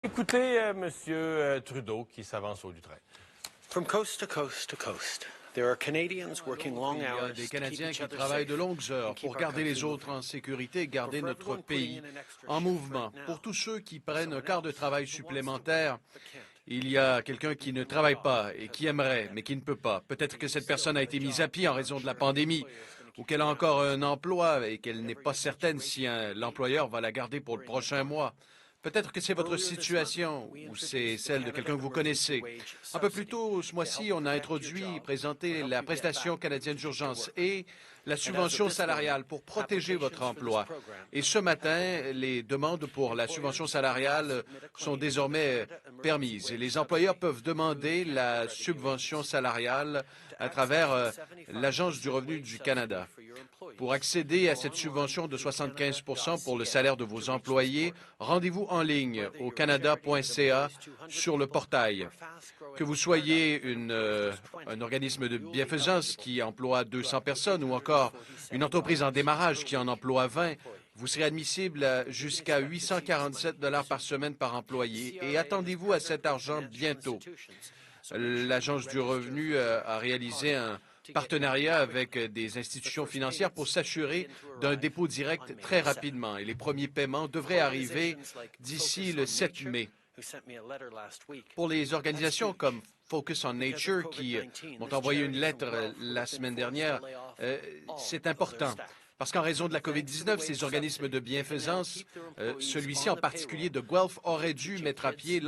Écoutez, M. Trudeau qui s'avance au train. From coast to coast to coast, there are Canadians working long hours. Il y a des Canadiens qui travaillent de longues heures pour garder les autres en sécurité et garder notre pays en mouvement. Pour tous ceux qui prennent un quart de travail supplémentaire, il y a quelqu'un qui ne travaille pas et qui aimerait, mais qui ne peut pas. Peut-être que cette personne a été mise à pied en raison de la pandémie ou qu'elle a encore un emploi et qu'elle n'est pas certaine si l'employeur va la garder pour le prochain mois. Peut-être que c'est votre situation ou c'est celle de quelqu'un que vous connaissez. Un peu plus tôt ce mois-ci, on a introduit et présenté la prestation canadienne d'urgence et la subvention salariale pour protéger votre emploi. Et ce matin, les demandes pour la subvention salariale sont désormais permises. Et les employeurs peuvent demander la subvention salariale à travers l'Agence du revenu du Canada. Pour accéder à cette subvention de 75 pour le salaire de vos employés, rendez-vous en ligne au canada.ca sur le portail. Que vous soyez un organisme de bienfaisance qui emploie 200 personnes ou encore une entreprise en démarrage qui en emploie 20, vous serez admissible jusqu'à 847 $ par semaine par employé et attendez-vous à cet argent bientôt. L'Agence du revenu a réalisé un partenariat avec des institutions financières pour s'assurer d'un dépôt direct très rapidement. Et les premiers paiements devraient arriver d'ici le 7 mai. Pour les organisations comme Focus on Nature, qui m'ont envoyé une lettre la semaine dernière, c'est important. Parce qu'en raison de la COVID-19, ces organismes de bienfaisance, celui-ci en particulier de Guelph, aurait dû mettre à pied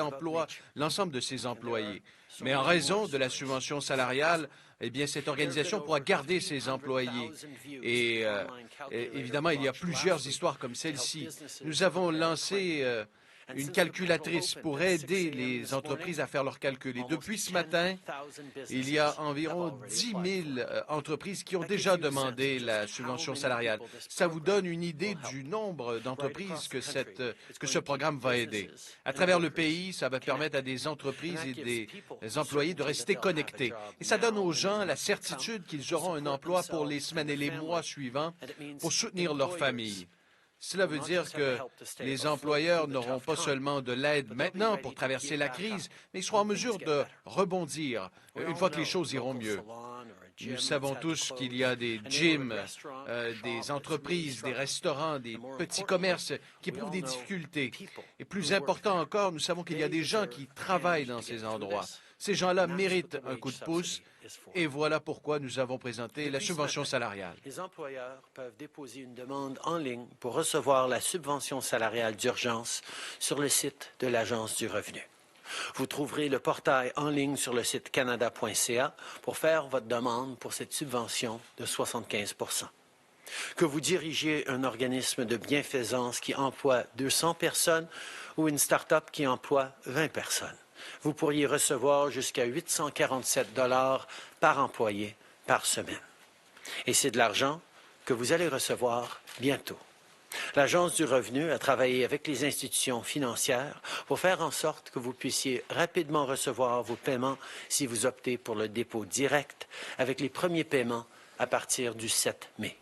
l'ensemble de ses employés. Mais en raison de la subvention salariale, eh bien, cette organisation pourra garder ses employés. Et évidemment, il y a plusieurs histoires comme celle-ci. Nous avons lancé une calculatrice pour aider les entreprises à faire leurs calculs. Et depuis ce matin, il y a environ 10 000 entreprises qui ont déjà demandé la subvention salariale. Ça vous donne une idée du nombre d'entreprises que ce programme va aider. À travers le pays, ça va permettre à des entreprises et des employés de rester connectés. Et ça donne aux gens la certitude qu'ils auront un emploi pour les semaines et les mois suivants pour soutenir leur famille. Cela veut dire que les employeurs n'auront pas seulement de l'aide maintenant pour traverser la crise, mais ils seront en mesure de rebondir une fois que les choses iront mieux. Nous savons tous qu'il y a des gyms, des entreprises, des restaurants, des petits commerces qui éprouvent des difficultés. Et plus important encore, nous savons qu'il y a des gens qui travaillent dans ces endroits. Ces gens-là méritent un coup de pouce et voilà pourquoi nous avons présenté la subvention salariale. Les employeurs peuvent déposer une demande en ligne pour recevoir la subvention salariale d'urgence sur le site de l'Agence du revenu. Vous trouverez le portail en ligne sur le site canada.ca pour faire votre demande pour cette subvention de 75 %. Que vous dirigiez un organisme de bienfaisance qui emploie 200 personnes ou une start-up qui emploie 20 personnes. Vous pourriez recevoir jusqu'à 847 $ par employé par semaine. Et c'est de l'argent que vous allez recevoir bientôt. L'Agence du revenu a travaillé avec les institutions financières pour faire en sorte que vous puissiez rapidement recevoir vos paiements si vous optez pour le dépôt direct, avec les premiers paiements à partir du 7 mai.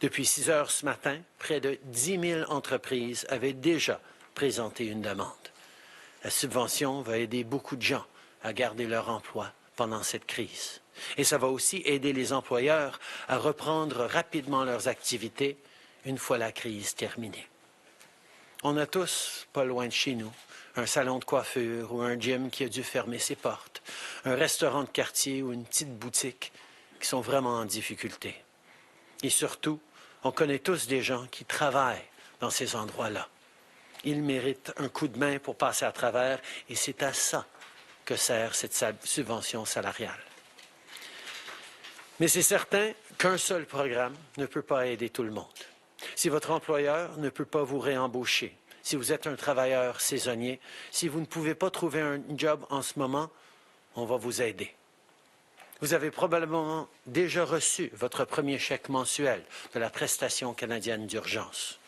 Depuis 6 heures ce matin, près de 10 000 entreprises avaient déjà présenté une demande. La subvention va aider beaucoup de gens à garder leur emploi pendant cette crise. Et ça va aussi aider les employeurs à reprendre rapidement leurs activités une fois la crise terminée. On a tous, pas loin de chez nous, un salon de coiffure ou un gym qui a dû fermer ses portes, un restaurant de quartier ou une petite boutique qui sont vraiment en difficulté. Et surtout, on connaît tous des gens qui travaillent dans ces endroits-là. Ils méritent un coup de main pour passer à travers et c'est à ça que sert cette subvention salariale. Mais c'est certain qu'un seul programme ne peut pas aider tout le monde. Si votre employeur ne peut pas vous réembaucher, si vous êtes un travailleur saisonnier, si vous ne pouvez pas trouver un job en ce moment, on va vous aider. Vous avez probablement déjà reçu votre premier chèque mensuel de la prestation canadienne d'urgence.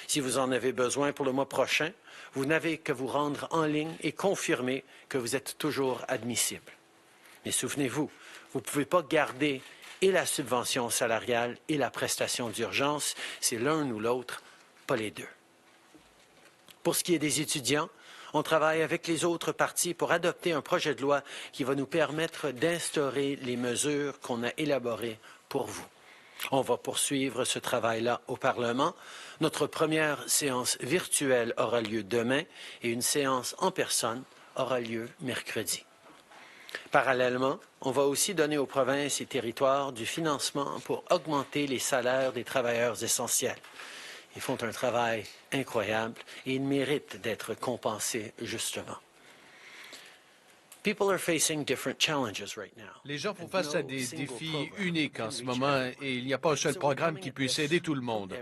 Si vous en avez besoin pour le mois prochain, vous n'avez que vous rendre en ligne et confirmer que vous êtes toujours admissible. Mais souvenez-vous, vous ne pouvez pas garder et la subvention salariale et la prestation d'urgence, c'est l'un ou l'autre, pas les deux. Pour ce qui est des étudiants, On travaille avec les autres partis pour adopter un projet de loi qui va nous permettre d'instaurer les mesures qu'on a élaborées pour vous. On va poursuivre ce travail-là au Parlement. Notre première séance virtuelle aura lieu demain et une séance en personne aura lieu mercredi. Parallèlement, on va aussi donner aux provinces et territoires du financement pour augmenter les salaires des travailleurs essentiels. Ils font un travail incroyable et ils méritent d'être compensés justement. Les gens font face à des défis uniques en ce moment et il n'y a pas un seul programme qui puisse aider tout le monde.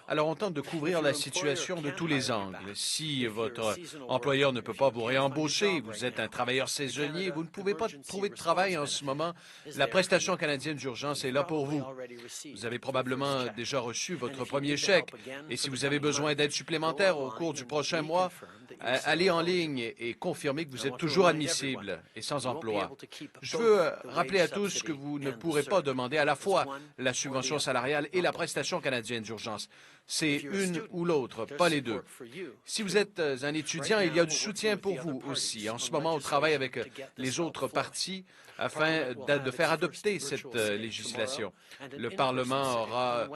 Alors on tente de couvrir la situation de tous les angles. Si votre employeur ne peut pas vous réembaucher, vous êtes un travailleur saisonnier, vous ne pouvez pas trouver de travail en ce moment, la prestation canadienne d'urgence est là pour vous. Vous avez probablement déjà reçu votre premier chèque et si vous avez besoin d'aide supplémentaire au cours du prochain mois, allez en ligne et confirmez que vous êtes toujours admissible et sans emploi. Je veux rappeler à tous que vous ne pourrez pas demander à la fois la subvention salariale et la prestation canadienne d'urgence. C'est une ou l'autre, pas les deux. Si vous êtes un étudiant, il y a du soutien pour vous aussi. En ce moment, on travaille avec les autres partis afin de faire adopter cette législation. Le Parlement aura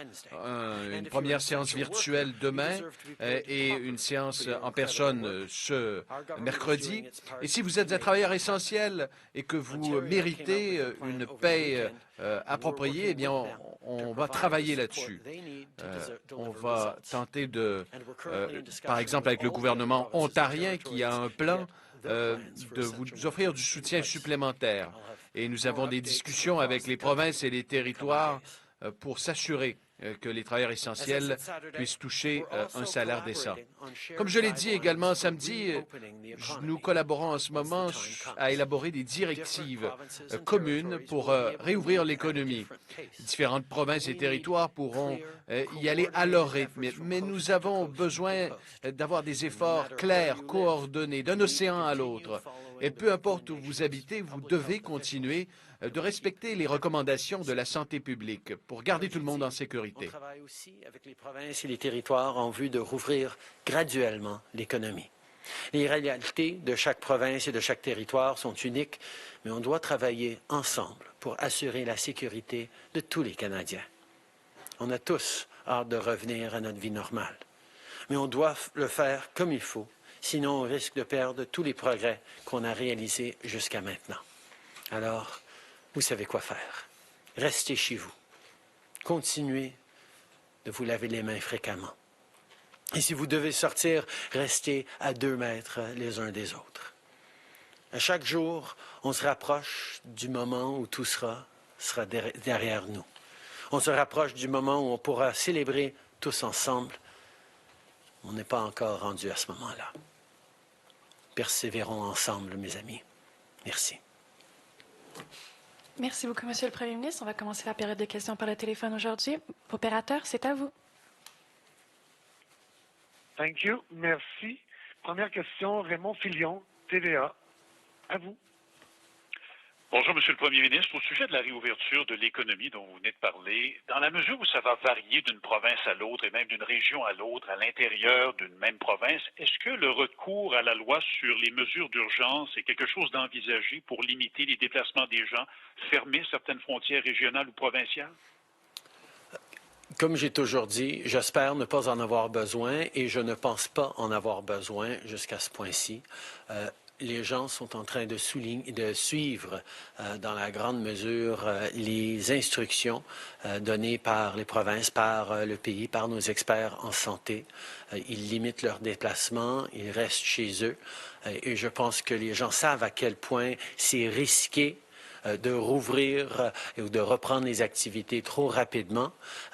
une première séance virtuelle demain et une séance en personne ce mercredi. Et si vous êtes un travailleur essentiel et que vous méritez une paie appropriée, eh bien, on va travailler là-dessus. On va tenter de, par exemple, avec le gouvernement ontarien qui a un plan de vous offrir du soutien supplémentaire. Et nous avons des discussions avec les provinces et les territoires pour s'assurer que les travailleurs essentiels puissent toucher un salaire décent. Comme je l'ai dit également samedi, nous collaborons en ce moment à élaborer des directives communes pour réouvrir l'économie. Différentes provinces et territoires pourront y aller à leur rythme, mais nous avons besoin d'avoir des efforts clairs, coordonnés, d'un océan à l'autre. Et peu importe où vous habitez, vous devez continuer de respecter les recommandations de la santé publique pour garder tout le monde en sécurité. On travaille aussi avec les provinces et les territoires en vue de rouvrir graduellement l'économie. Les réalités de chaque province et de chaque territoire sont uniques, mais on doit travailler ensemble pour assurer la sécurité de tous les Canadiens. On a tous hâte de revenir à notre vie normale, mais on doit le faire comme il faut, sinon on risque de perdre tous les progrès qu'on a réalisés jusqu'à maintenant. Alors, vous savez quoi faire. Restez chez vous. Continuez de vous laver les mains fréquemment. Et si vous devez sortir, restez à 2 mètres les uns des autres. À chaque jour, on se rapproche du moment où tout sera derrière nous. On se rapproche du moment où on pourra célébrer tous ensemble. On n'est pas encore rendu à ce moment-là. Persévérons ensemble, mes amis. Merci. Merci beaucoup, Monsieur le Premier ministre. On va commencer la période de questions par le téléphone aujourd'hui. Opérateur, c'est à vous. Thank you. Merci. Première question, Raymond Filion, TVA. À vous. Bonjour, Monsieur le Premier ministre. Au sujet de la réouverture de l'économie dont vous venez de parler, dans la mesure où ça va varier d'une province à l'autre et même d'une région à l'autre à l'intérieur d'une même province, est-ce que le recours à la loi sur les mesures d'urgence est quelque chose d'envisagé pour limiter les déplacements des gens, fermer certaines frontières régionales ou provinciales? Comme j'ai toujours dit, j'espère ne pas en avoir besoin et je ne pense pas en avoir besoin jusqu'à ce point-ci. Les gens sont en train de suivre dans la grande mesure les instructions données par les provinces, par le pays, par nos experts en santé. Ils limitent leurs déplacements, ils restent chez eux et je pense que les gens savent à quel point c'est risqué de rouvrir ou de reprendre les activités trop rapidement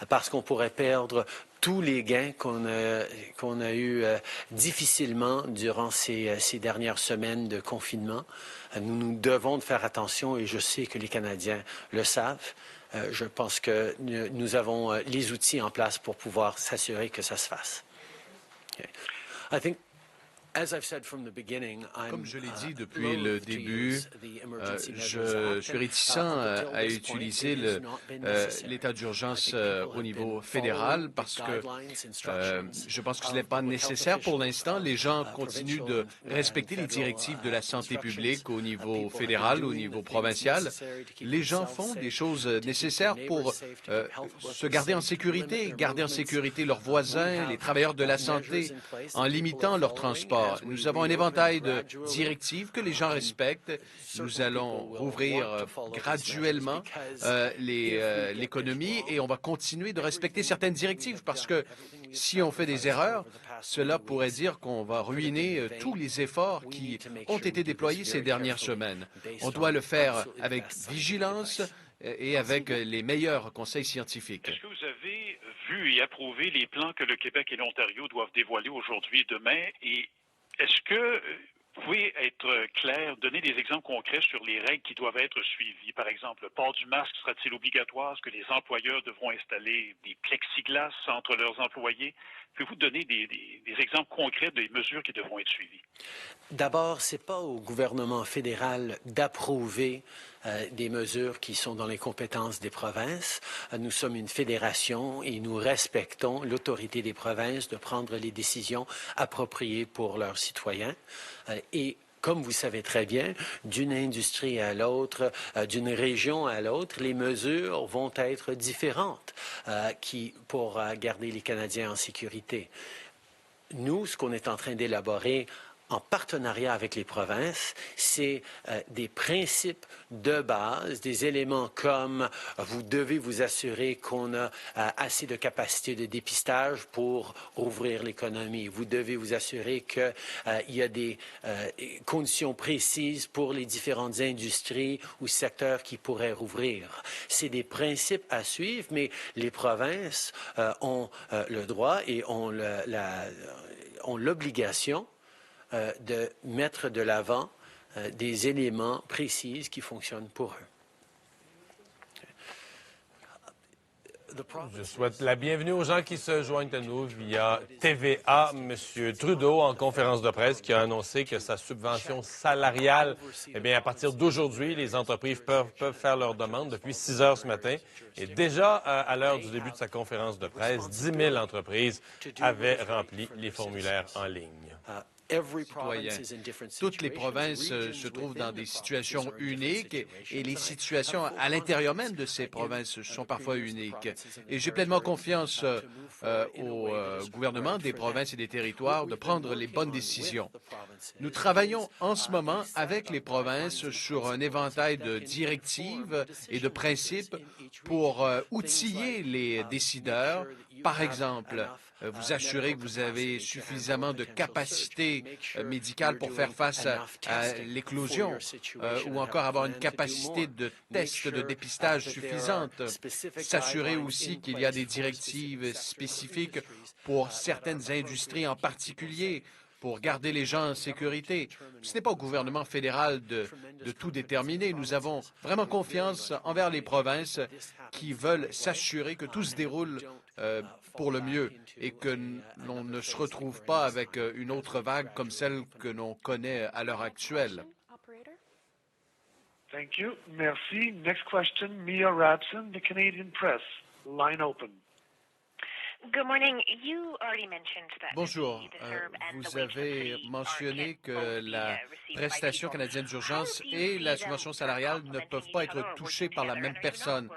parce qu'on pourrait perdre tous les gains qu'on a eus difficilement durant ces dernières semaines de confinement. Nous devons faire attention et je sais que les Canadiens le savent. Je pense que nous avons les outils en place pour pouvoir s'assurer que ça se fasse. Okay. I think Comme je l'ai dit depuis le début, je suis réticent à utiliser l'état d'urgence au niveau fédéral parce que je pense que ce n'est pas nécessaire pour l'instant. Les gens continuent de respecter les directives de la santé publique au niveau fédéral, au niveau provincial. Les gens font des choses nécessaires pour se garder en sécurité, garder en sécurité leurs voisins, les travailleurs de la santé, en limitant leur transport. Nous avons un éventail de directives que les gens respectent. Nous allons rouvrir graduellement l'économie et on va continuer de respecter certaines directives parce que si on fait des erreurs, cela pourrait dire qu'on va ruiner tous les efforts qui ont été déployés ces dernières semaines. On doit le faire avec vigilance et avec les meilleurs conseils scientifiques. Est-ce que vous avez vu et approuvé les plans que le Québec et l'Ontario doivent dévoiler aujourd'hui et demain? Et est-ce que vous pouvez être clair, donner des exemples concrets sur les règles qui doivent être suivies? Par exemple, le port du masque sera-t-il obligatoire? Est-ce que les employeurs devront installer des plexiglas entre leurs employés? Pouvez-vous donner des exemples concrets des mesures qui devront être suivies? D'abord, ce n'est pas au gouvernement fédéral d'approuver des mesures qui sont dans les compétences des provinces. Nous sommes une fédération et nous respectons l'autorité des provinces de prendre les décisions appropriées pour leurs citoyens. Et comme vous savez très bien, d'une industrie à l'autre, d'une région à l'autre, les mesures vont être différentes pour garder les Canadiens en sécurité. Nous, ce qu'on est en train d'élaborer en partenariat avec les provinces, c'est des principes de base, des éléments comme vous devez vous assurer qu'on a assez de capacité de dépistage pour rouvrir l'économie. Vous devez vous assurer qu'il y a des conditions précises pour les différentes industries ou secteurs qui pourraient rouvrir. C'est des principes à suivre, mais les provinces ont le droit et ont l'obligation de mettre de l'avant des éléments précis qui fonctionnent pour eux. Je souhaite la bienvenue aux gens qui se joignent à nous via TVA. M. Trudeau, en conférence de presse, qui a annoncé que sa subvention salariale, eh bien, à partir d'aujourd'hui, les entreprises peuvent faire leur demande depuis 6 heures ce matin. Et déjà, à l'heure du début de sa conférence de presse, 10 000 entreprises avaient rempli les formulaires en ligne. Citoyens. Toutes les provinces se trouvent dans des situations uniques et les situations à l'intérieur même de ces provinces sont parfois uniques. Et j'ai pleinement confiance au gouvernement des provinces et des territoires de prendre les bonnes décisions. Nous travaillons en ce moment avec les provinces sur un éventail de directives et de principes pour outiller les décideurs. Par exemple, vous assurer que vous avez suffisamment de capacité médicale pour faire face à l'éclosion ou encore avoir une capacité de test, de dépistage suffisante. S'assurer aussi qu'il y a des directives spécifiques pour certaines industries en particulier pour garder les gens en sécurité. Ce n'est pas au gouvernement fédéral de tout déterminer. Nous avons vraiment confiance envers les provinces qui veulent s'assurer que tout se déroule pour le mieux et que l'on ne se retrouve pas avec une autre vague comme celle que l'on connaît à l'heure actuelle. Thank you. Merci. Next question, Mia Rabson, the Canadian Press. Line open. Bonjour. Vous avez mentionné que la prestation canadienne d'urgence et la subvention salariale ne peuvent pas être touchées par la même personne.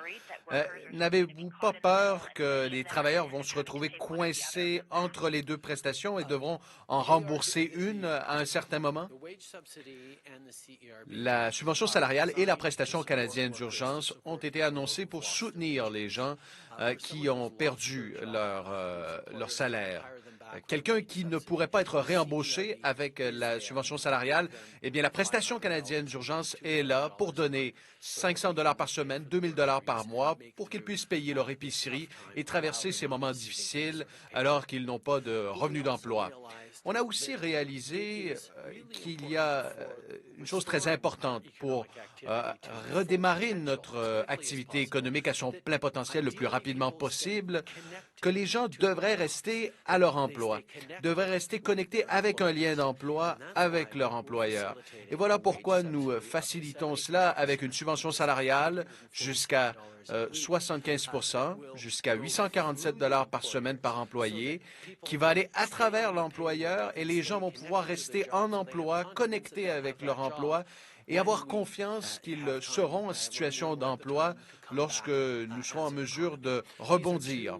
N'avez-vous pas peur que les travailleurs vont se retrouver coincés entre les deux prestations et devront en rembourser une à un certain moment? La subvention salariale et la prestation canadienne d'urgence ont été annoncées pour soutenir les gens qui ont perdu leur salaire. Quelqu'un qui ne pourrait pas être réembauché avec la subvention salariale, eh bien, la prestation canadienne d'urgence est là pour donner 500 $ par semaine, 2000 $ par mois pour qu'ils puissent payer leur épicerie et traverser ces moments difficiles alors qu'ils n'ont pas de revenus d'emploi. On a aussi réalisé qu'il y a une chose très importante pour redémarrer notre activité économique à son plein potentiel le plus rapidement possible, que les gens devraient rester à leur emploi, devraient rester connectés avec un lien d'emploi avec leur employeur. Et voilà pourquoi nous facilitons cela avec une subvention salariale jusqu'à 75 jusqu'à 847 $ par semaine par employé, qui va aller à travers l'employeur et les gens vont pouvoir rester en emploi, connectés avec leur emploi et avoir confiance qu'ils seront en situation d'emploi lorsque nous serons en mesure de rebondir.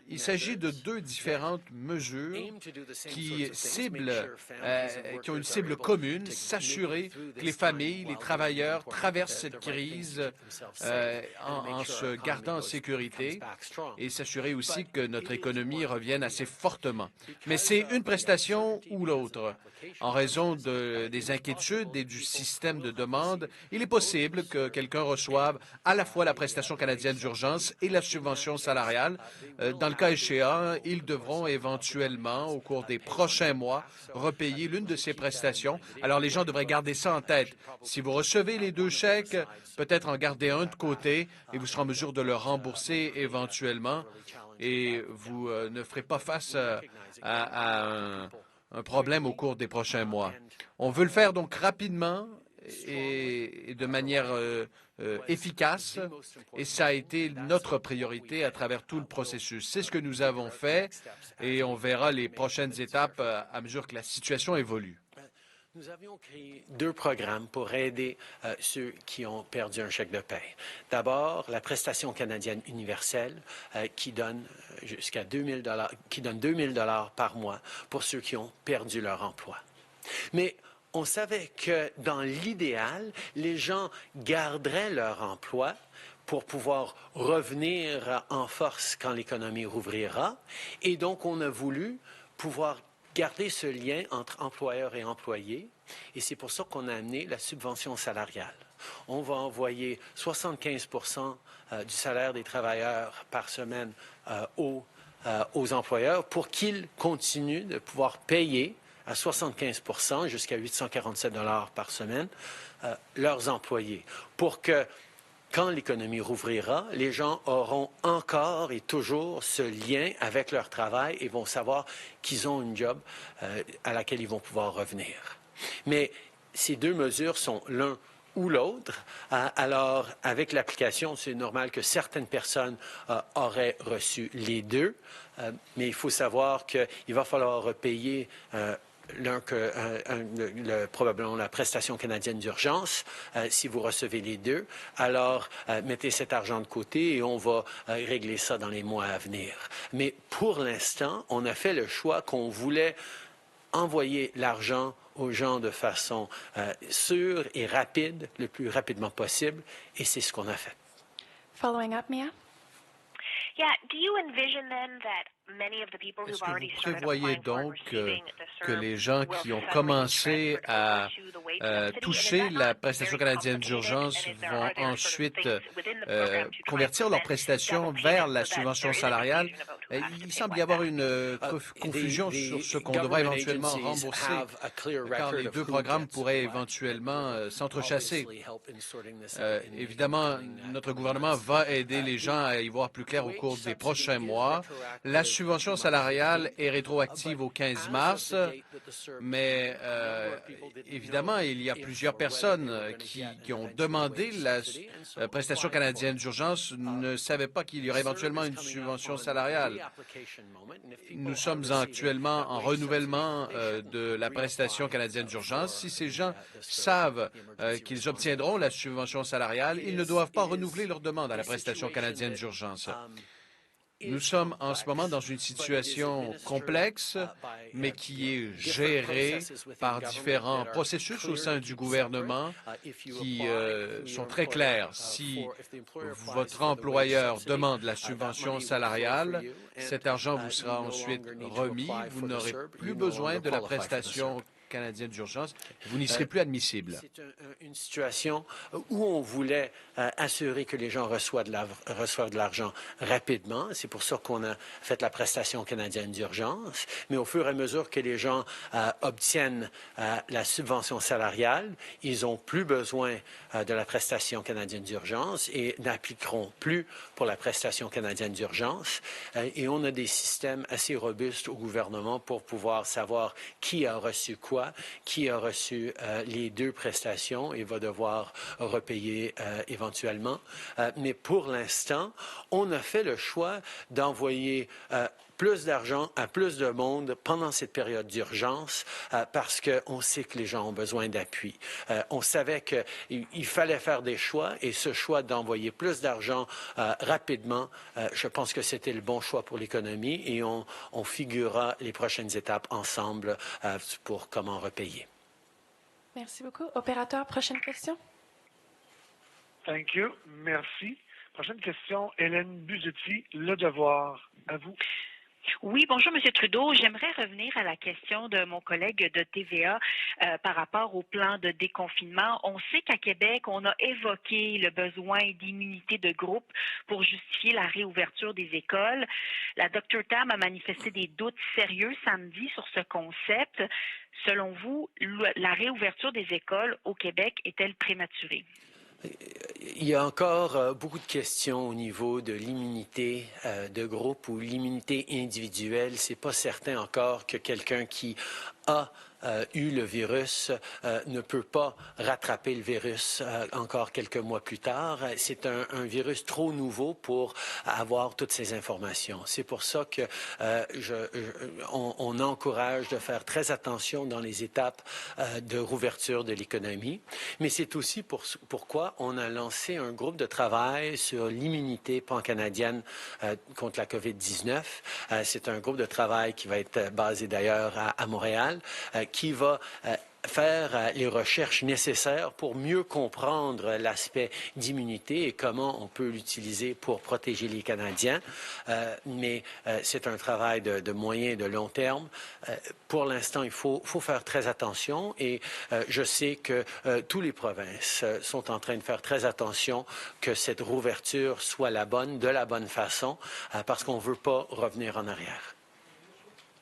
Il s'agit de deux différentes mesures qui ont une cible commune, s'assurer que les familles, les travailleurs traversent cette crise en se gardant en sécurité et s'assurer aussi que notre économie revienne assez fortement. Mais c'est une prestation ou l'autre. En raison des inquiétudes et du système de demande, il est possible que quelqu'un reçoive à la fois la prestation canadienne d'urgence et la subvention salariale. Dans le cas échéant, ils devront éventuellement, au cours des prochains mois, repayer l'une de ces prestations. Alors, les gens devraient garder ça en tête. Si vous recevez les deux chèques, peut-être en garder un de côté et vous serez en mesure de le rembourser éventuellement et vous ne ferez pas face à un problème au cours des prochains mois. On veut le faire donc rapidement et de manière efficace, et ça a été notre priorité à travers tout le processus. C'est ce que nous avons fait et on verra les prochaines étapes à mesure que la situation évolue. Nous avions créé deux programmes pour aider ceux qui ont perdu un chèque de paie. D'abord, la prestation canadienne universelle qui donne jusqu'à 2 000 $, qui donne 2 000 $ par mois pour ceux qui ont perdu leur emploi. Mais on savait que dans l'idéal, les gens garderaient leur emploi pour pouvoir revenir en force quand l'économie rouvrira. Et donc, on a voulu pouvoir garder ce lien entre employeur et employé, et c'est pour ça qu'on a amené la subvention salariale. On va envoyer 75 % du salaire des travailleurs par semaine aux employeurs pour qu'ils continuent de pouvoir payer à 75 % jusqu'à 847 $ par semaine leurs employés, pour que quand l'économie rouvrira, les gens auront encore et toujours ce lien avec leur travail et vont savoir qu'ils ont une job à laquelle ils vont pouvoir revenir. Mais ces deux mesures sont l'un ou l'autre. Alors, avec l'application, c'est normal que certaines personnes auraient reçu les deux, mais il faut savoir qu'il va falloir repayer probablement la prestation canadienne d'urgence, si vous recevez les deux. Alors, mettez cet argent de côté et on va régler ça dans les mois à venir. Mais pour l'instant, on a fait le choix qu'on voulait envoyer l'argent aux gens de façon sûre et rapide, le plus rapidement possible, et c'est ce qu'on a fait. Following up, Mia? Est-ce que vous prévoyez donc que les gens qui ont commencé à toucher la prestation canadienne d'urgence vont ensuite convertir leur prestation vers la subvention salariale? Il semble y avoir une confusion sur ce qu'on devra éventuellement rembourser, car les deux programmes pourraient éventuellement s'entrechasser. Évidemment, notre gouvernement va aider les gens à y voir plus clair au cours des prochains mois. La subvention salariale est rétroactive au 15 mars, mais évidemment, il y a plusieurs personnes qui ont demandé la prestation canadienne d'urgence, ne savaient pas qu'il y aurait éventuellement une subvention salariale. Nous sommes actuellement en renouvellement de la prestation canadienne d'urgence. Si ces gens savent qu'ils obtiendront la subvention salariale, ils ne doivent pas renouveler leur demande à la prestation canadienne d'urgence. Nous sommes en ce moment dans une situation complexe, mais qui est gérée par différents processus au sein du gouvernement qui sont très clairs. Si votre employeur demande la subvention salariale, cet argent vous sera ensuite remis. Vous n'aurez plus besoin de la prestation canadien d'urgence, vous n'y serez plus admissible. C'est une situation où on voulait assurer que les gens reçoivent de l'argent rapidement. C'est pour ça qu'on a fait la prestation canadienne d'urgence. Mais au fur et à mesure que les gens obtiennent la subvention salariale, ils n'ont plus besoin de la prestation canadienne d'urgence et n'appliqueront plus pour la prestation canadienne d'urgence. Et on a des systèmes assez robustes au gouvernement pour pouvoir savoir qui a reçu quoi, qui a reçu les deux prestations et va devoir repayer éventuellement. Mais pour l'instant, on a fait le choix d'envoyer plus d'argent à plus de monde pendant cette période d'urgence parce qu'on sait que les gens ont besoin d'appui. On savait qu'il fallait faire des choix et ce choix d'envoyer plus d'argent rapidement, je pense que c'était le bon choix pour l'économie et on figurera les prochaines étapes ensemble pour comment repayer. Merci beaucoup. Opérateur, prochaine question. Thank you. Merci. Prochaine question, Hélène Buzetti, Le Devoir. À vous. Oui, bonjour, M. Trudeau. J'aimerais revenir à la question de mon collègue de TVA par rapport au plan de déconfinement. On sait qu'à Québec, on a évoqué le besoin d'immunité de groupe pour justifier la réouverture des écoles. La Dr Tam a manifesté des doutes sérieux samedi sur ce concept. Selon vous, la réouverture des écoles au Québec est-elle prématurée? Il y a encore beaucoup de questions au niveau de l'immunité de groupe ou l'immunité individuelle. C'est pas certain encore que quelqu'un qui a eu le virus ne peut pas rattraper le virus encore quelques mois plus tard. C'est un virus trop nouveau pour avoir toutes ces informations. C'est pour ça que on encourage de faire très attention dans les étapes de rouverture de l'économie. Mais c'est aussi pourquoi on a lancé un groupe de travail sur l'immunité pan-canadienne contre la COVID-19. C'est un groupe de travail qui va être basé d'ailleurs à Montréal, qui va faire les recherches nécessaires pour mieux comprendre l'aspect d'immunité et comment on peut l'utiliser pour protéger les Canadiens. Mais c'est un travail de moyen et de long terme. Pour l'instant, il faut faire très attention et je sais que tous les provinces sont en train de faire très attention que cette rouverture soit la bonne, de la bonne façon, parce qu'on ne veut pas revenir en arrière.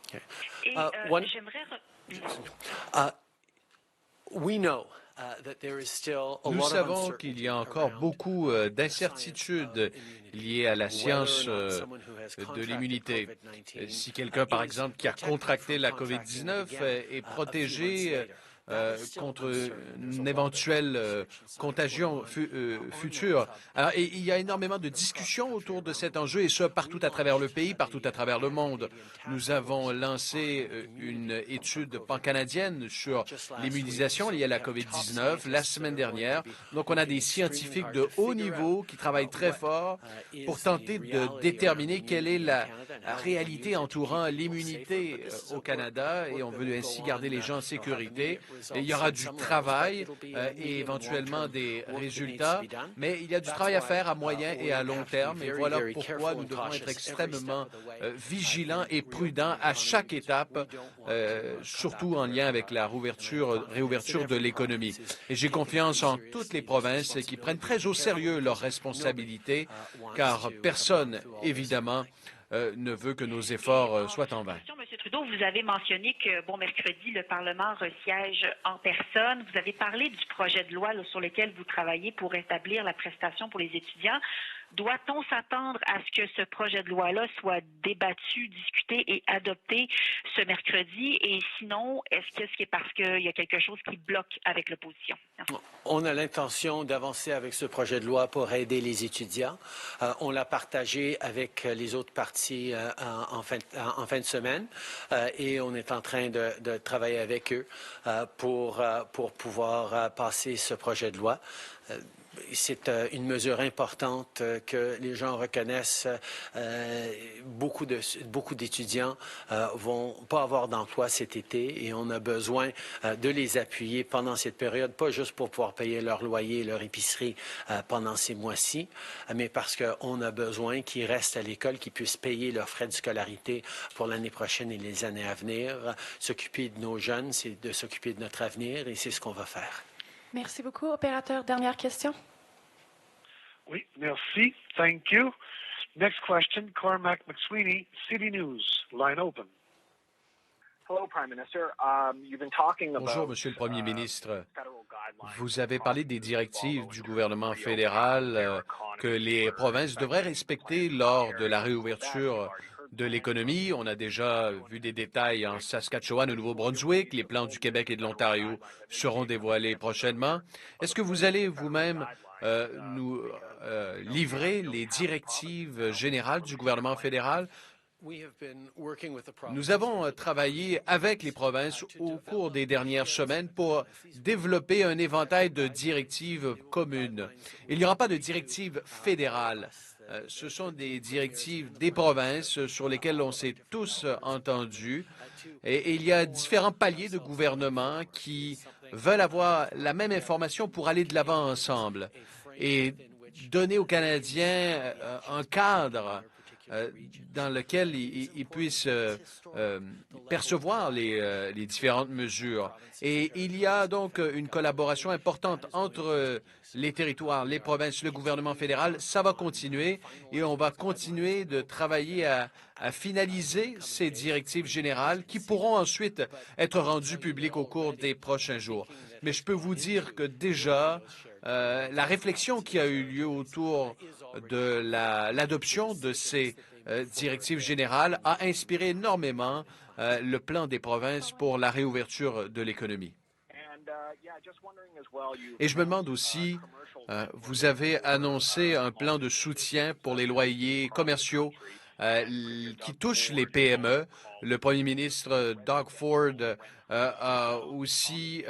Okay. Et j'aimerais... Nous savons qu'il y a encore beaucoup d'incertitudes liées à la science de l'immunité. Si quelqu'un, par exemple, qui a contracté la COVID-19 est protégé contre une éventuelle contagion future. Alors, et il y a énormément de discussions autour de cet enjeu, et ça partout à travers le pays, partout à travers le monde. Nous avons lancé une étude pan-canadienne sur l'immunisation liée à la COVID-19 la semaine dernière. Donc, on a des scientifiques de haut niveau qui travaillent très fort pour tenter de déterminer quelle est la réalité entourant l'immunité au Canada, et on veut ainsi garder les gens en sécurité. Et il y aura du travail et éventuellement des résultats, mais il y a du travail à faire à moyen et à long terme. Et voilà pourquoi nous devons être extrêmement vigilants et prudents à chaque étape, surtout en lien avec la réouverture de l'économie. Et j'ai confiance en toutes les provinces qui prennent très au sérieux leurs responsabilités, car personne, évidemment, ne veut que nos efforts soient en vain. M. Trudeau, vous avez mentionné que, mercredi, le Parlement resiège en personne. Vous avez parlé du projet de loi sur lequel vous travaillez pour établir la prestation pour les étudiants. Doit-on s'attendre à ce que ce projet de loi-là soit débattu, discuté et adopté ce mercredi? Et sinon, est-ce que c'est parce qu'il y a quelque chose qui bloque avec l'opposition? On a l'intention d'avancer avec ce projet de loi pour aider les étudiants. On l'a partagé avec les autres partis en fin de semaine et on est en train de travailler avec eux pour pouvoir passer ce projet de loi. c'est une mesure importante que les gens reconnaissent. Beaucoup d'étudiants vont pas avoir d'emploi cet été et on a besoin de les appuyer pendant cette période, pas juste pour pouvoir payer leur loyer, leur épicerie pendant ces mois-ci, mais parce qu'on a besoin qu'ils restent à l'école, qu'ils puissent payer leurs frais de scolarité pour l'année prochaine et les années à venir. S'occuper de nos jeunes, c'est de s'occuper de notre avenir et c'est ce qu'on va faire. Merci beaucoup. Opérateur, dernière question. Oui, merci. Thank you. Next question, Cormac McSweeney, City News. Line open. Bonjour, Monsieur le Premier ministre. Vous avez parlé des directives du gouvernement fédéral que les provinces devraient respecter lors de la réouverture de l'économie. On a déjà vu des détails en Saskatchewan, au Nouveau-Brunswick. Les plans du Québec et de l'Ontario seront dévoilés prochainement. Est-ce que vous allez vous-même nous livrer les directives générales du gouvernement fédéral? Nous avons travaillé avec les provinces au cours des dernières semaines pour développer un éventail de directives communes. Il n'y aura pas de directive fédérale. Ce sont des directives des provinces sur lesquelles on s'est tous entendus. Et il y a différents paliers de gouvernement qui veulent avoir la même information pour aller de l'avant ensemble et donner aux Canadiens un cadre dans lequel ils puissent percevoir les différentes mesures. Et il y a donc une collaboration importante entre les territoires, les provinces, le gouvernement fédéral. Ça va continuer et on va continuer de travailler à finaliser ces directives générales qui pourront ensuite être rendues publiques au cours des prochains jours. Mais je peux vous dire que déjà, la réflexion qui a eu lieu autour de l'adoption de ces directives générales a inspiré énormément le plan des provinces pour la réouverture de l'économie. Et je me demande aussi, vous avez annoncé un plan de soutien pour les loyers commerciaux qui touchent les PME. Le premier ministre Doug Ford a aussi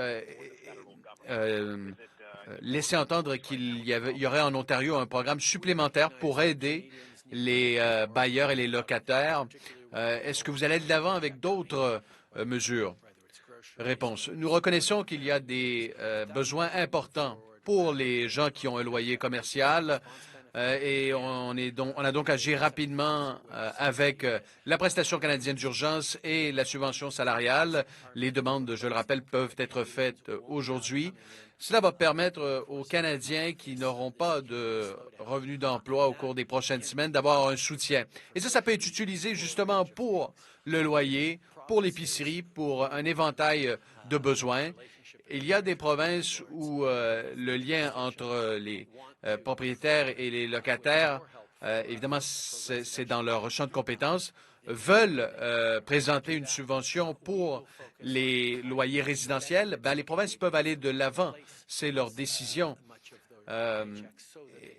laissé entendre qu'il y aurait en Ontario un programme supplémentaire pour aider les bailleurs et les locataires. Est-ce que vous allez de l'avant avec d'autres mesures? Réponse. Nous reconnaissons qu'il y a des besoins importants pour les gens qui ont un loyer commercial et on a donc agi rapidement avec la prestation canadienne d'urgence et la subvention salariale. Les demandes, je le rappelle, peuvent être faites aujourd'hui. Cela va permettre aux Canadiens qui n'auront pas de revenus d'emploi au cours des prochaines semaines d'avoir un soutien. Et ça peut être utilisé justement pour le loyer, pour l'épicerie, pour un éventail de besoins. Il y a des provinces où le lien entre les propriétaires et les locataires, évidemment, c'est dans leur champ de compétences, veulent présenter une subvention pour les loyers résidentiels. Les provinces peuvent aller de l'avant. C'est leur décision.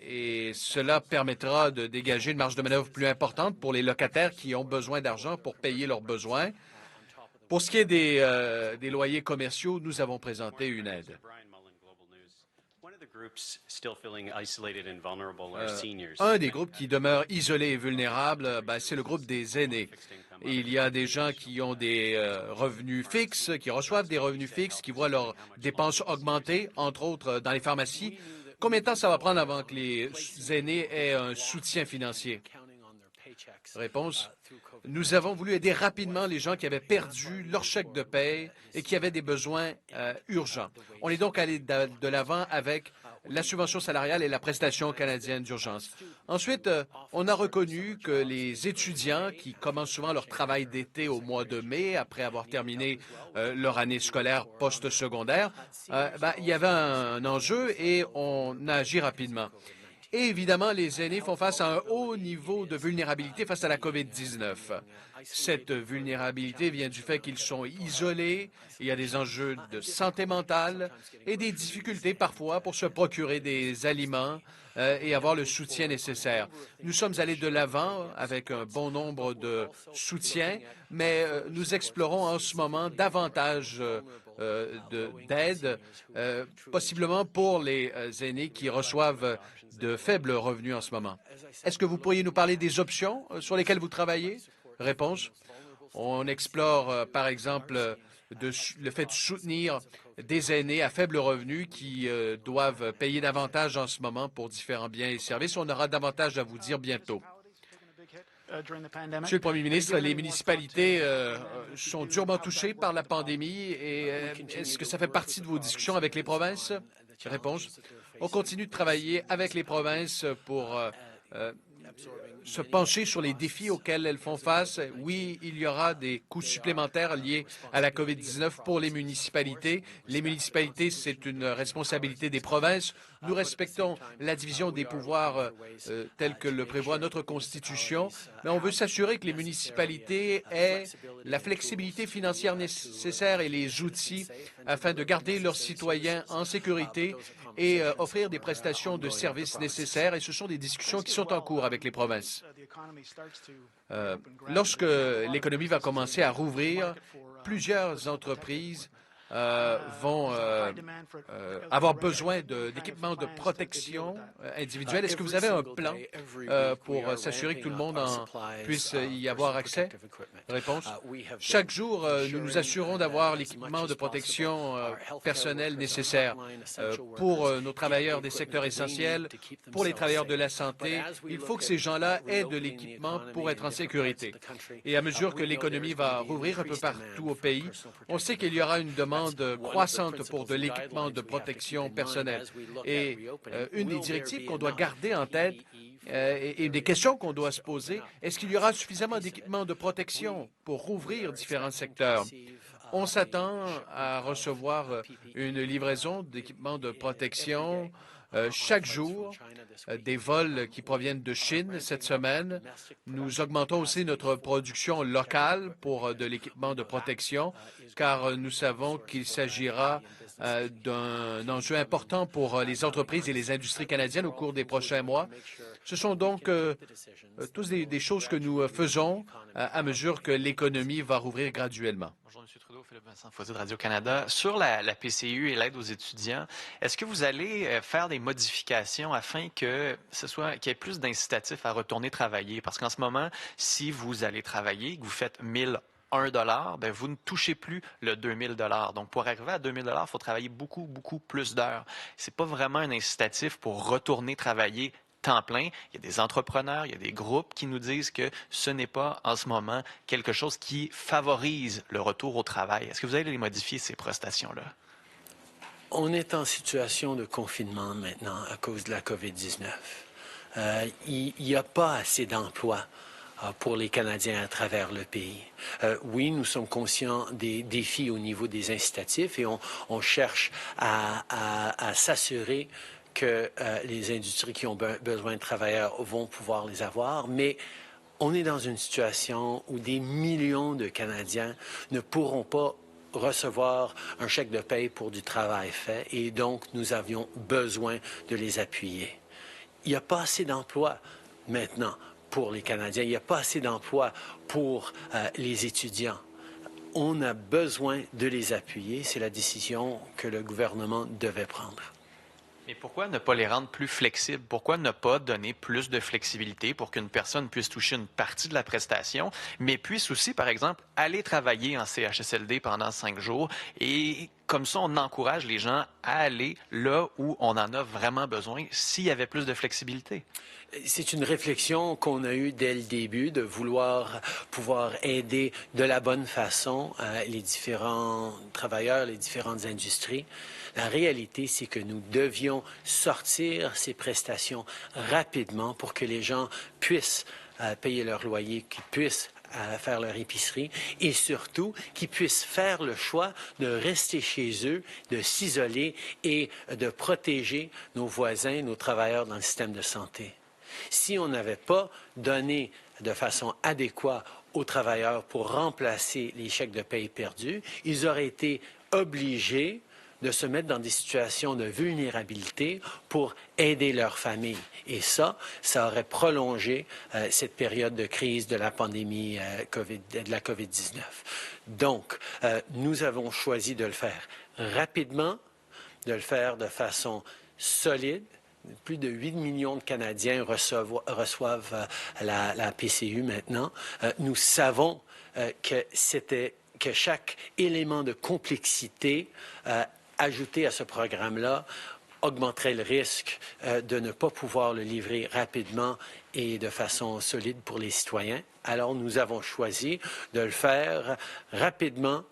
Et cela permettra de dégager une marge de manœuvre plus importante pour les locataires qui ont besoin d'argent pour payer leurs besoins. Pour ce qui est des loyers commerciaux, nous avons présenté une aide. Un des groupes qui demeure isolé et vulnérable, c'est le groupe des aînés. Il y a des gens qui ont des revenus fixes, qui reçoivent des revenus fixes, qui voient leurs dépenses augmenter, entre autres dans les pharmacies. Combien de temps ça va prendre avant que les aînés aient un soutien financier? Réponse. Nous avons voulu aider rapidement les gens qui avaient perdu leur chèque de paie et qui avaient des besoins urgents. On est donc allé de l'avant avec la subvention salariale et la prestation canadienne d'urgence. Ensuite, on a reconnu que les étudiants qui commencent souvent leur travail d'été au mois de mai, après avoir terminé leur année scolaire post-secondaire, il y avait un enjeu et on a agi rapidement. Et évidemment, les aînés font face à un haut niveau de vulnérabilité face à la COVID-19. Cette vulnérabilité vient du fait qu'ils sont isolés, il y a des enjeux de santé mentale et des difficultés parfois pour se procurer des aliments et avoir le soutien nécessaire. Nous sommes allés de l'avant avec un bon nombre de soutiens, mais nous explorons en ce moment davantage d'aide, possiblement pour les aînés qui reçoivent de faibles revenus en ce moment. Est-ce que vous pourriez nous parler des options sur lesquelles vous travaillez? Réponse. On explore, par exemple, le fait de soutenir des aînés à faible revenu qui doivent payer davantage en ce moment pour différents biens et services. On aura davantage à vous dire bientôt. Monsieur le Premier ministre, les municipalités sont durement touchées par la pandémie et est-ce que ça fait partie de vos discussions avec les provinces? Réponse. On continue de travailler avec les provinces pour se pencher sur les défis auxquels elles font face. Oui, il y aura des coûts supplémentaires liés à la COVID-19 pour les municipalités. Les municipalités, c'est une responsabilité des provinces. Nous respectons la division des pouvoirs telle que le prévoit notre Constitution, mais on veut s'assurer que les municipalités aient la flexibilité financière nécessaire et les outils afin de garder leurs citoyens en sécurité et offrir des prestations de services nécessaires. Et ce sont des discussions qui sont en cours avec les provinces. Lorsque l'économie va commencer à rouvrir, plusieurs entreprises vont avoir besoin d'équipements de protection individuelle. Est-ce que vous avez un plan pour s'assurer que tout le monde puisse y avoir accès? Réponse. Chaque jour, nous nous assurons d'avoir l'équipement de protection personnelle nécessaire pour nos travailleurs des secteurs essentiels, pour les travailleurs de la santé. Il faut que ces gens-là aient de l'équipement pour être en sécurité. Et à mesure que l'économie va rouvrir un peu partout au pays, on sait qu'il y aura une demande croissante pour de l'équipement de protection personnelle. Et une des directives qu'on doit garder en tête et des questions qu'on doit se poser, est-ce qu'il y aura suffisamment d'équipements de protection pour rouvrir différents secteurs? On s'attend à recevoir une livraison d'équipements de protection chaque jour, des vols qui proviennent de Chine cette semaine. Nous augmentons aussi notre production locale pour de l'équipement de protection, car nous savons qu'il s'agira d'un enjeu important pour les entreprises et les industries canadiennes au cours des prochains mois. Ce sont donc tous des choses que nous faisons à mesure que l'économie va rouvrir graduellement. Bonjour, M. Trudeau, Philippe Vincent Foisy de Radio-Canada. Sur la PCU et l'aide aux étudiants, est-ce que vous allez faire des modifications afin qu'il y ait plus d'incitatifs à retourner travailler? Parce qu'en ce moment, si vous allez travailler, que vous faites 1 $, bien, vous ne touchez plus le 2000 $. Donc, pour arriver à 2000 $, il faut travailler beaucoup, beaucoup plus d'heures. Ce n'est pas vraiment un incitatif pour retourner travailler temps plein. Il y a des entrepreneurs, il y a des groupes qui nous disent que ce n'est pas en ce moment quelque chose qui favorise le retour au travail. Est-ce que vous allez les modifier, ces prestations-là? On est en situation de confinement maintenant à cause de la COVID-19. Il n'y a pas assez d'emplois pour les Canadiens à travers le pays. Oui, nous sommes conscients des défis au niveau des incitatifs et on cherche à s'assurer que les industries qui ont besoin de travailleurs vont pouvoir les avoir, mais on est dans une situation où des millions de Canadiens ne pourront pas recevoir un chèque de paie pour du travail fait et donc nous avions besoin de les appuyer. Il n'y a pas assez d'emplois maintenant pour les Canadiens, il n'y a pas assez d'emplois pour les étudiants. On a besoin de les appuyer, c'est la décision que le gouvernement devait prendre. Mais pourquoi ne pas les rendre plus flexibles? Pourquoi ne pas donner plus de flexibilité pour qu'une personne puisse toucher une partie de la prestation, mais puisse aussi, par exemple, aller travailler en CHSLD pendant 5 jours et comme ça, on encourage les gens à aller là où on en a vraiment besoin s'il y avait plus de flexibilité? C'est une réflexion qu'on a eue dès le début, de vouloir pouvoir aider de la bonne façon les différents travailleurs, les différentes industries. La réalité, c'est que nous devions sortir ces prestations rapidement pour que les gens puissent payer leur loyer, qu'ils puissent faire leur épicerie et surtout qu'ils puissent faire le choix de rester chez eux, de s'isoler et de protéger nos voisins, nos travailleurs dans le système de santé. Si on n'avait pas donné de façon adéquate aux travailleurs pour remplacer les chèques de paie perdus, ils auraient été obligés de se mettre dans des situations de vulnérabilité pour aider leur famille. Et ça aurait prolongé cette période de crise de la pandémie de la COVID-19. Donc, nous avons choisi de le faire rapidement, de le faire de façon solide. Plus de 8 millions de Canadiens reçoivent la PCU maintenant. Nous savons que chaque élément de complexité ajouté à ce programme-là augmenterait le risque de ne pas pouvoir le livrer rapidement et de façon solide pour les citoyens. Alors, nous avons choisi de le faire rapidement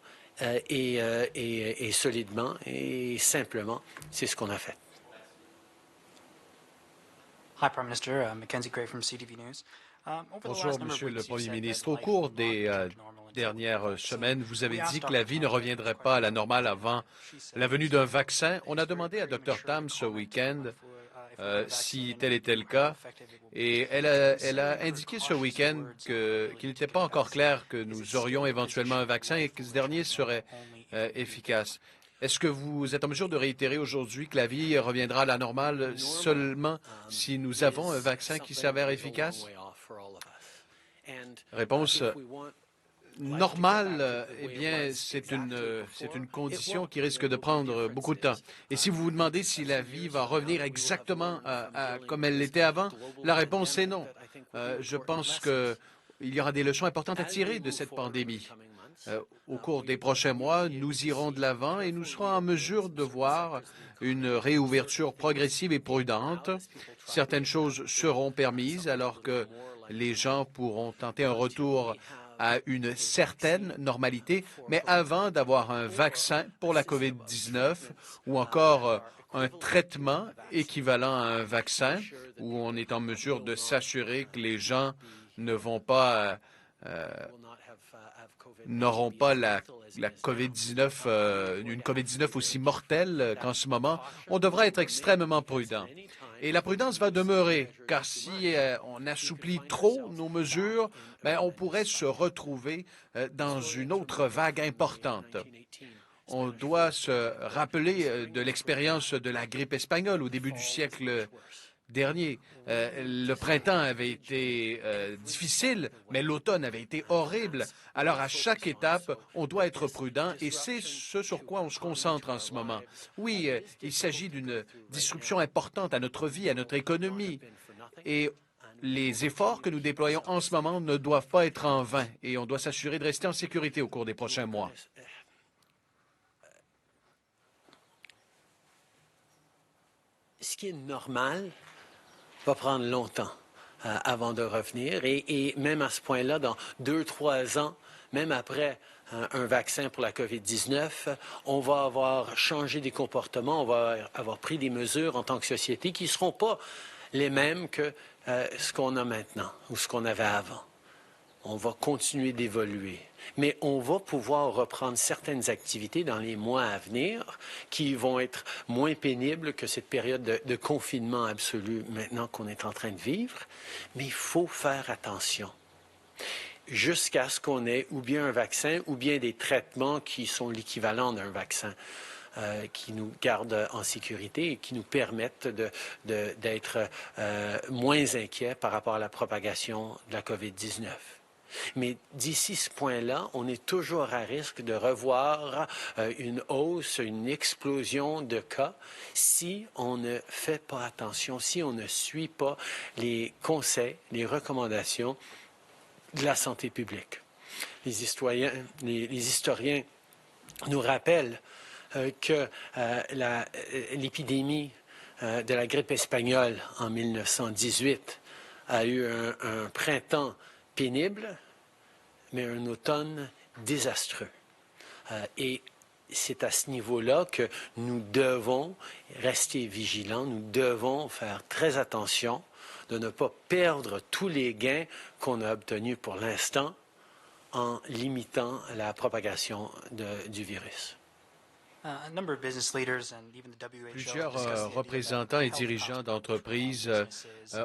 et solidement et simplement. C'est ce qu'on a fait. Hi, Prime Minister. Mackenzie Gray from CTV News. Bonjour, Monsieur le Premier ministre. Au cours des dernières semaines, vous avez dit que la vie ne reviendrait pas à la normale avant la venue d'un vaccin. On a demandé à Dr Tam ce week-end si tel était le cas, et elle a indiqué ce week-end qu'il n'était pas encore clair que nous aurions éventuellement un vaccin et que ce dernier serait efficace. Est-ce que vous êtes en mesure de réitérer aujourd'hui que la vie reviendra à la normale seulement si nous avons un vaccin qui s'avère efficace? Réponse normale, eh bien, c'est une condition qui risque de prendre beaucoup de temps. Et si vous vous demandez si la vie va revenir exactement comme elle l'était avant, la réponse est non. Je pense qu'il y aura des leçons importantes à tirer de cette pandémie. Au cours des prochains mois, nous irons de l'avant et nous serons en mesure de voir une réouverture progressive et prudente. Certaines choses seront permises alors que les gens pourront tenter un retour à une certaine normalité, mais avant d'avoir un vaccin pour la COVID-19 ou encore un traitement équivalent à un vaccin, où on est en mesure de s'assurer que les gens n'auront pas la COVID-19, une COVID-19 aussi mortelle qu'en ce moment, on devra être extrêmement prudent. Et la prudence va demeurer, car si on assouplit trop nos mesures, on pourrait se retrouver dans une autre vague importante. On doit se rappeler de l'expérience de la grippe espagnole au début du siècle dernier. Le printemps avait été difficile, mais l'automne avait été horrible. Alors, à chaque étape, on doit être prudent et c'est ce sur quoi on se concentre en ce moment. Oui, il s'agit d'une disruption importante à notre vie, à notre économie. Et les efforts que nous déployons en ce moment ne doivent pas être en vain et on doit s'assurer de rester en sécurité au cours des prochains mois. Ce qui est normal va prendre longtemps avant de revenir. Et même à ce point-là, dans 2-3 ans, même après un vaccin pour la COVID-19, on va avoir changé des comportements, on va avoir pris des mesures en tant que société qui ne seront pas les mêmes que ce qu'on a maintenant ou ce qu'on avait avant. On va continuer d'évoluer, mais on va pouvoir reprendre certaines activités dans les mois à venir qui vont être moins pénibles que cette période de confinement absolu maintenant qu'on est en train de vivre. Mais il faut faire attention jusqu'à ce qu'on ait ou bien un vaccin ou bien des traitements qui sont l'équivalent d'un vaccin. Qui nous gardent en sécurité et qui nous permettent d'être moins inquiets par rapport à la propagation de la COVID-19. Mais d'ici ce point-là, on est toujours à risque de revoir une hausse, une explosion de cas si on ne fait pas attention, si on ne suit pas les conseils, les recommandations de la santé publique. Les historiens nous rappellent que l'épidémie de la grippe espagnole en 1918 a eu un printemps pénible, mais un automne désastreux. Et c'est à ce niveau-là que nous devons rester vigilants, nous devons faire très attention de ne pas perdre tous les gains qu'on a obtenus pour l'instant en limitant la propagation du virus. Plusieurs représentants et dirigeants d'entreprises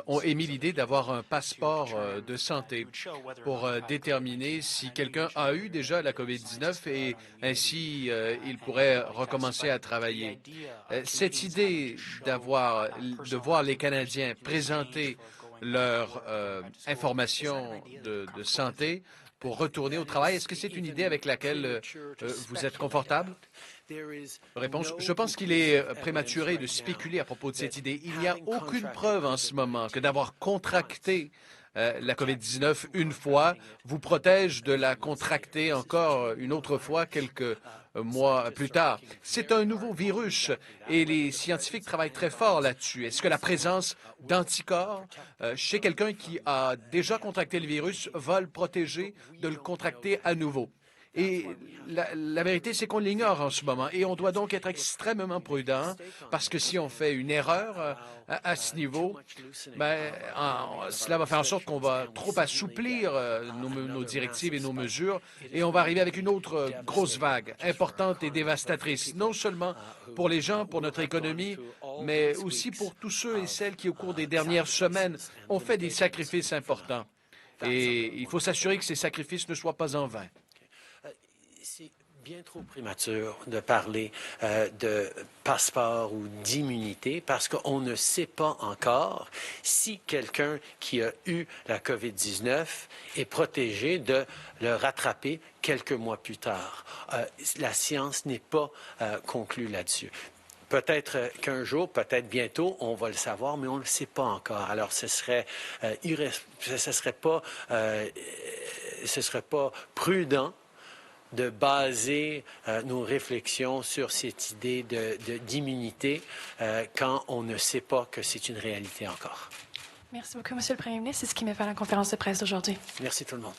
ont émis l'idée d'avoir un passeport de santé pour déterminer si quelqu'un a eu déjà la COVID-19 et ainsi il pourrait recommencer à travailler. Cette idée de voir les Canadiens présenter leur information de santé pour retourner au travail, est-ce que c'est une idée avec laquelle vous êtes confortable? Réponse, je pense qu'il est prématuré de spéculer à propos de cette idée. Il n'y a aucune preuve en ce moment que d'avoir contracté la COVID-19 une fois vous protège de la contracter encore une autre fois quelques mois plus tard. C'est un nouveau virus et les scientifiques travaillent très fort là-dessus. Est-ce que la présence d'anticorps chez quelqu'un qui a déjà contracté le virus va le protéger de le contracter à nouveau? Et la vérité, c'est qu'on l'ignore en ce moment. Et on doit donc être extrêmement prudent parce que si on fait une erreur à ce niveau, cela va faire en sorte qu'on va trop assouplir nos directives et nos mesures et on va arriver avec une autre grosse vague importante et dévastatrice, non seulement pour les gens, pour notre économie, mais aussi pour tous ceux et celles qui, au cours des dernières semaines, ont fait des sacrifices importants. Et il faut s'assurer que ces sacrifices ne soient pas en vain. C'est bien trop prématuré de parler de passeport ou d'immunité parce qu'on ne sait pas encore si quelqu'un qui a eu la COVID-19 est protégé de le rattraper quelques mois plus tard. La science n'est pas conclue là-dessus. Peut-être qu'un jour, peut-être bientôt, on va le savoir, mais on ne le sait pas encore. Alors, ce serait pas prudent de baser nos réflexions sur cette idée d'immunité quand on ne sait pas que c'est une réalité encore. Merci beaucoup, Monsieur le Premier ministre. C'est ce qui met fin à la conférence de presse d'aujourd'hui. Merci tout le monde.